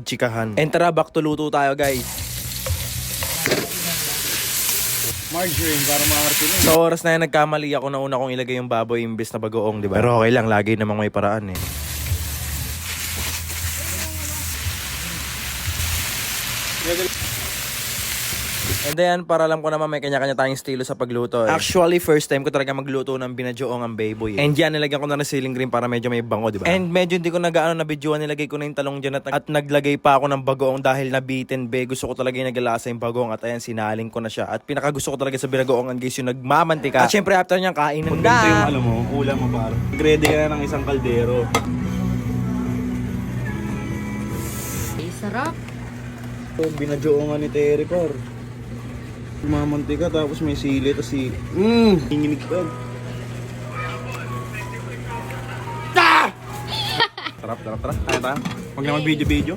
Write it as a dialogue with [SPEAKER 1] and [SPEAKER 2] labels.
[SPEAKER 1] Chikahan. And tara, back to luto tayo guys.
[SPEAKER 2] Margarine para maarte na.
[SPEAKER 1] Sa oras na yan, nagkamali ako na una kong ilagay yung baboy imbes na bagoong, di ba? Pero okay lang, lagi namang may paraan eh. And then, para alam ko naman may kanya-kanya tayong estilo sa pagluto eh. Actually, first time ko talaga magluto ng binadyoong ang baboy eh. And yan, nilagyan ko na ng ceiling green para medyo may bango, di ba? And medyo hindi ko nagaano na videoan, nilagay ko na yung talong dyan at naglagay pa ako ng bagoong dahil nabitin be. Gusto ko talaga yung nagalasa yung bagoong at ayan, sinaling ko na siya. At pinakagusto ko talaga sa binagoongan guys, yung nagmamantika. At syempre, after niyang kainan
[SPEAKER 2] Pag
[SPEAKER 1] na.
[SPEAKER 2] ganito yung alam mo, ulam mo par. Ready ka na ng isang kaldero.
[SPEAKER 3] Ay, sarap.
[SPEAKER 2] Binadyoongan ni Terry par. Mamantika tapos may sili tapos hinginig ka.
[SPEAKER 1] Sarap. Ay, ta. Huwag na mag-video-video.